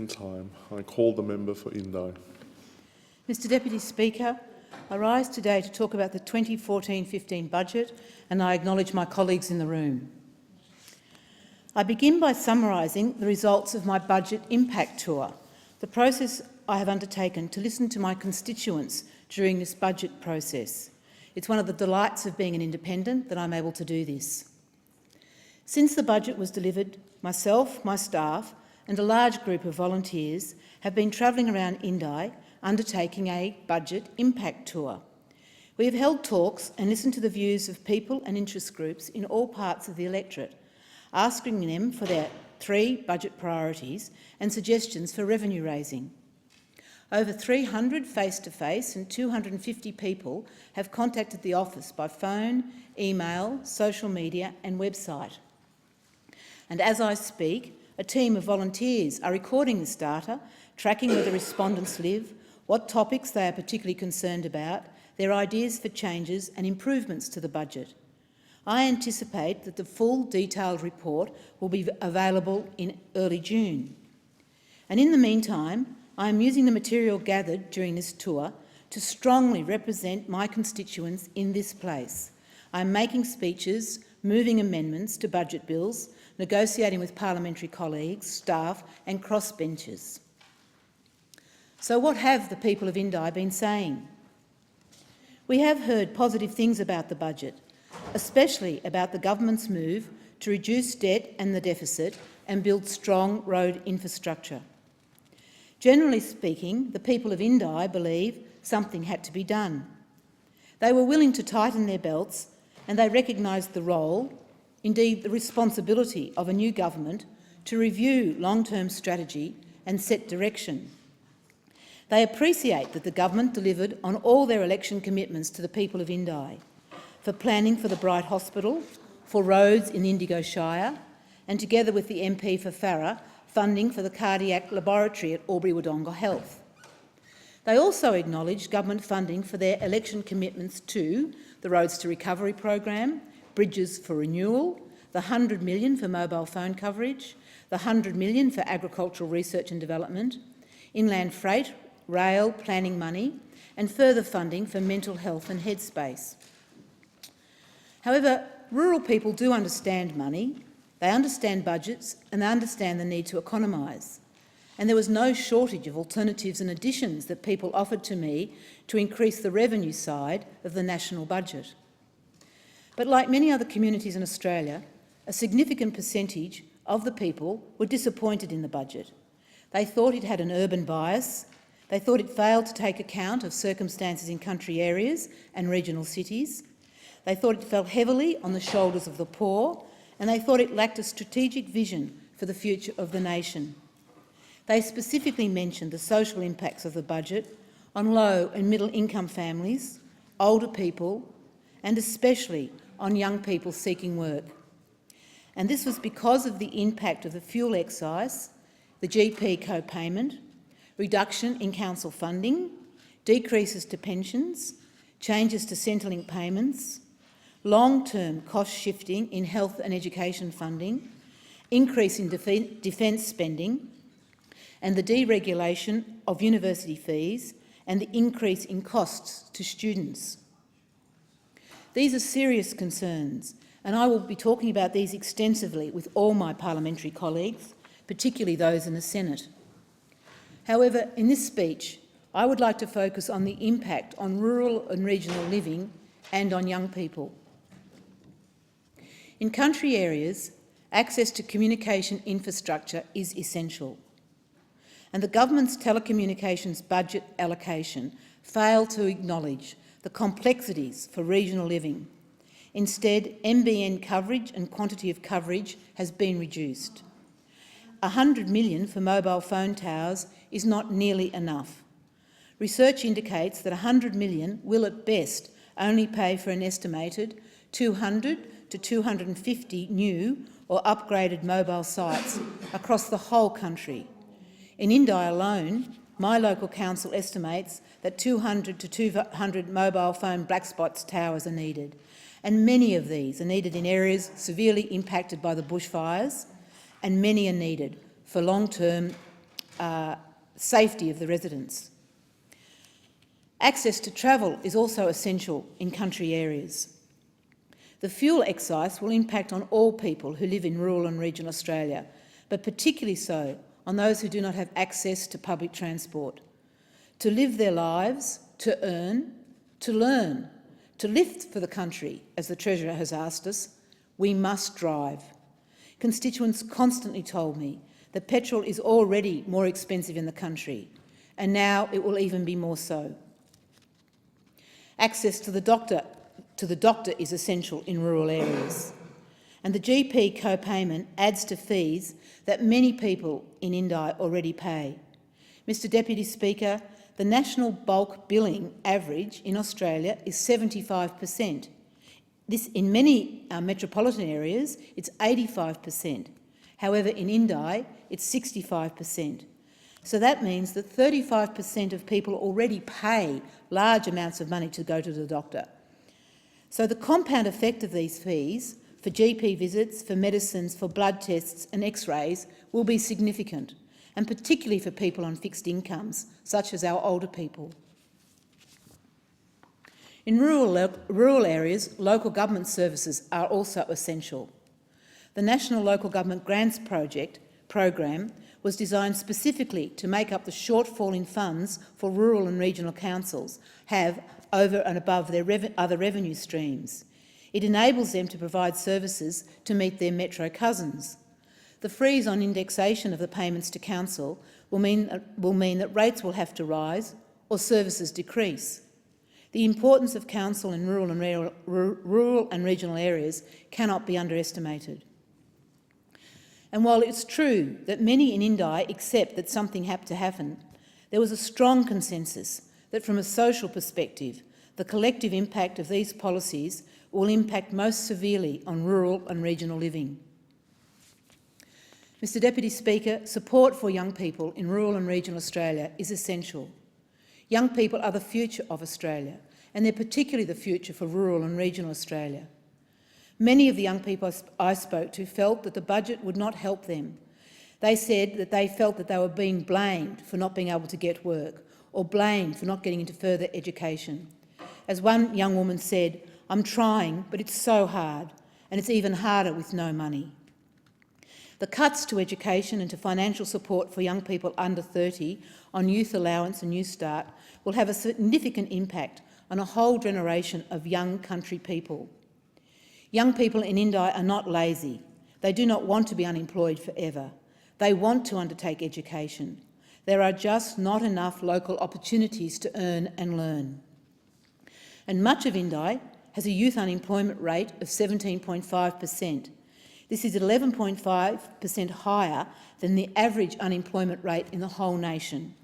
Time. I call the member for Indi. Mr Deputy Speaker, I rise today to talk about the 2014-15 budget, and I acknowledge my colleagues in the room. I begin by summarising the results of my budget impact tour, the process I have undertaken to listen to my constituents during this budget process. It's one of the delights of being an independent that I'm able to do this. Since the budget was delivered, myself, my staff and a large group of volunteers have been travelling around Indi undertaking a budget impact tour. We have held talks and listened to the views of people and interest groups in all parts of the electorate, asking them for their 3 budget priorities and suggestions for revenue raising. Over 300 face-to-face and 250 people have contacted the office by phone, email, social media and website. And as I speak, a team of volunteers are recording this data, tracking where the respondents live, what topics they are particularly concerned about, their ideas for changes and improvements to the budget. I anticipate that the full detailed report will be available in early June. And in the meantime, I am using the material gathered during this tour to strongly represent my constituents in this place. I am making speeches, moving amendments to budget bills, negotiating with parliamentary colleagues, staff and crossbenchers. So what have the people of Indi been saying? We have heard positive things about the budget, especially about the government's move to reduce debt and the deficit and build strong road infrastructure. Generally speaking, the people of Indi believe something had to be done. They were willing to tighten their belts and they recognised the role, indeed the responsibility of a new government to review long-term strategy and set direction. They appreciate that the government delivered on all their election commitments to the people of Indi, for planning for the Bright Hospital, for roads in the Indigo Shire, and together with the MP for Farrer, funding for the cardiac laboratory at Albury-Wodonga Health. They also acknowledged government funding for their election commitments to the Roads to Recovery program, Bridges for Renewal, the $100 million for mobile phone coverage, the $100 million for agricultural research and development, inland freight, rail planning money, and further funding for mental health and headspace. However, rural people do understand money, they understand budgets and they understand the need to economise. And there was no shortage of alternatives and additions that people offered to me to increase the revenue side of the national budget. But like many other communities in Australia, a significant percentage of the people were disappointed in the budget. They thought it had an urban bias, they thought it failed to take account of circumstances in country areas and regional cities, they thought it fell heavily on the shoulders of the poor, and they thought it lacked a strategic vision for the future of the nation. They specifically mentioned the social impacts of the budget on low and middle income families, older people, and especially on young people seeking work. And this was because of the impact of the fuel excise, the GP co-payment, reduction in council funding, decreases to pensions, changes to Centrelink payments, long-term cost shifting in health and education funding, increase in defence spending, and the deregulation of university fees and the increase in costs to students. These are serious concerns, and I will be talking about these extensively with all my parliamentary colleagues, particularly those in the Senate. However, in this speech, I would like to focus on the impact on rural and regional living and on young people. In country areas, access to communication infrastructure is essential, and the government's telecommunications budget allocation failed to acknowledge the complexities for regional living. Instead, NBN coverage and quantity of coverage has been reduced. $100 million for mobile phone towers is not nearly enough. Research indicates that $100 million will at best only pay for an estimated 200 to 250 new or upgraded mobile sites across the whole country. In Indi alone, my local council estimates that 200 to 200 mobile phone black spots towers are needed, and many of these are needed in areas severely impacted by the bushfires, and many are needed for long-term safety of the residents. Access to travel is also essential in country areas. The fuel excise will impact on all people who live in rural and regional Australia, but particularly so on those who do not have access to public transport. To live their lives, to earn, to learn, to live for the country, as the Treasurer has asked us, we must drive. Constituents constantly told me that petrol is already more expensive in the country, and now it will even be more so. Access to the doctor is essential in rural areas, and the GP co-payment adds to fees that many people in Indi already pay. Mr Deputy Speaker, the national bulk billing average in Australia is 75%. In many metropolitan areas, it's 85%. However, in Indi, it's 65%. So that means that 35% of people already pay large amounts of money to go to the doctor. So the compound effect of these fees for GP visits, for medicines, for blood tests and x-rays will be significant, and particularly for people on fixed incomes, such as our older people. In rural areas, local government services are also essential. The National Local Government Grants program was designed specifically to make up the shortfall in funds for rural and regional councils have over and above their other revenue streams. It enables them to provide services to meet their metro cousins. The freeze on indexation of the payments to council will mean that rates will have to rise or services decrease. The importance of council in rural and regional areas cannot be underestimated. And while it's true that many in Indi accept that something had to happen, there was a strong consensus that from a social perspective, the collective impact of these policies will impact most severely on rural and regional living. Mr Deputy Speaker, support for young people in rural and regional Australia is essential. Young people are the future of Australia, and they're particularly the future for rural and regional Australia. Many of the young people I spoke to felt that the budget would not help them. They said that they felt that they were being blamed for not being able to get work or blamed for not getting into further education. As one young woman said, "I'm trying, but it's so hard, and it's even harder with no money." The cuts to education and to financial support for young people under 30 on youth allowance and New Start will have a significant impact on a whole generation of young country people. Young people in Indi are not lazy. They do not want to be unemployed forever. They want to undertake education. There are just not enough local opportunities to earn and learn. And much of Indi has a youth unemployment rate of 17.5%. This is 11.5% higher than the average unemployment rate in the whole nation.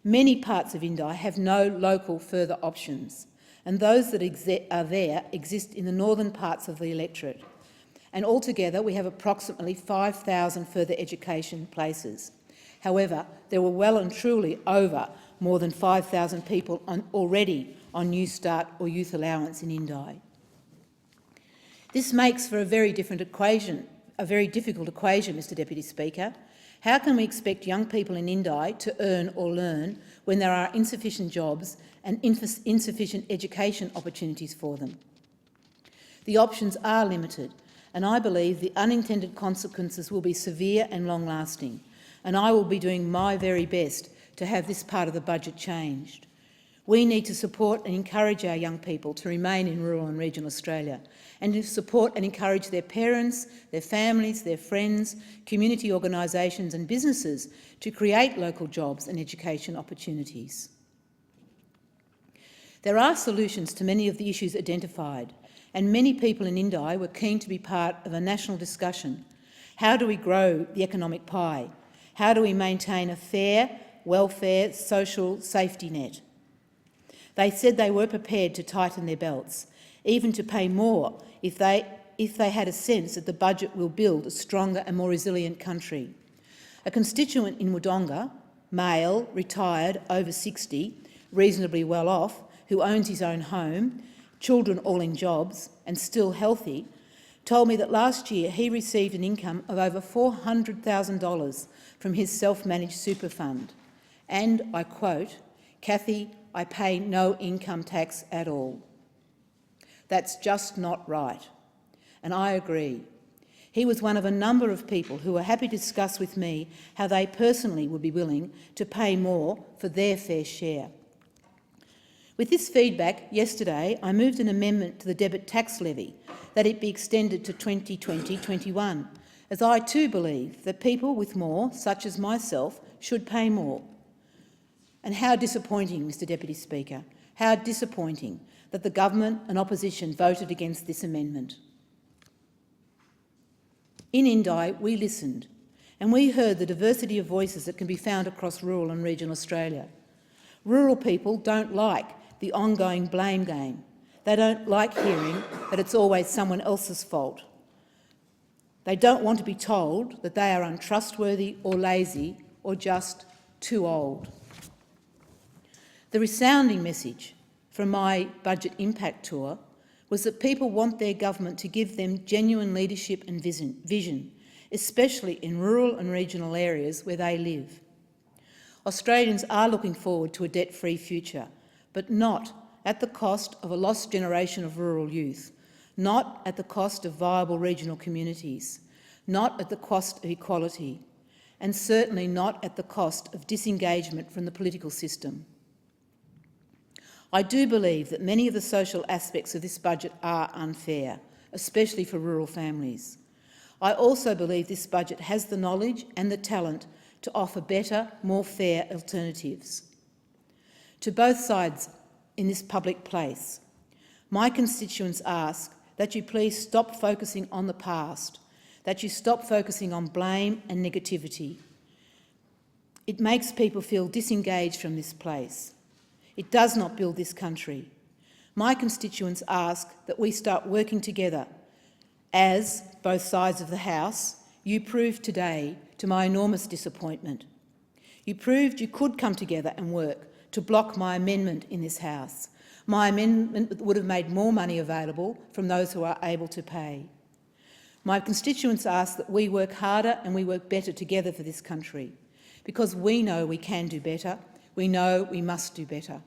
Many parts of Indi have no local further options, and those that are there exist in the northern parts of the electorate. And altogether we have approximately 5,000 further education places. However, there were well and truly over more than 5,000 people already on New Start or youth allowance in Indi. This makes for a very difficult equation, Mr Deputy Speaker. How can we expect young people in Indi to earn or learn when there are insufficient jobs and insufficient education opportunities for them? The options are limited, and I believe the unintended consequences will be severe and long-lasting, and I will be doing my very best to have this part of the budget changed. We need to support and encourage our young people to remain in rural and regional Australia, and to support and encourage their parents, their families, their friends, community organisations and businesses to create local jobs and education opportunities. There are solutions to many of the issues identified, and many people in Indi were keen to be part of a national discussion. How do we grow the economic pie? How do we maintain a fair, welfare, social safety net? They said they were prepared to tighten their belts, even to pay more if they had a sense that the budget will build a stronger and more resilient country. A constituent in Wodonga, male, retired, over 60, reasonably well off, who owns his own home, children all in jobs and still healthy, told me that last year he received an income of over $400,000 from his self-managed super fund. And, I quote, "Cathy, I pay no income tax at all." That's just not right. And I agree. He was one of a number of people who were happy to discuss with me how they personally would be willing to pay more for their fair share. With this feedback, yesterday I moved an amendment to the debit tax levy that it be extended to 2020-21, as I too believe that people with more, such as myself, should pay more. And how disappointing, Mr Deputy Speaker, how disappointing that the government and opposition voted against this amendment. In Indi, we listened and we heard the diversity of voices that can be found across rural and regional Australia. Rural people don't like the ongoing blame game. They don't like hearing that it's always someone else's fault. They don't want to be told that they are untrustworthy or lazy or just too old. The resounding message from my budget impact tour was that people want their government to give them genuine leadership and vision, especially in rural and regional areas where they live. Australians are looking forward to a debt-free future, but not at the cost of a lost generation of rural youth, not at the cost of viable regional communities, not at the cost of equality, and certainly not at the cost of disengagement from the political system. I do believe that many of the social aspects of this budget are unfair, especially for rural families. I also believe this budget has the knowledge and the talent to offer better, more fair alternatives. To both sides in this public place, my constituents ask that you please stop focusing on the past, that you stop focusing on blame and negativity. It makes people feel disengaged from this place. It does not build this country. My constituents ask that we start working together, as both sides of the House, you proved today, to my enormous disappointment. You proved you could come together and work to block my amendment in this House. My amendment would have made more money available from those who are able to pay. My constituents ask that we work harder and we work better together for this country, because we know we can do better. We know we must do better.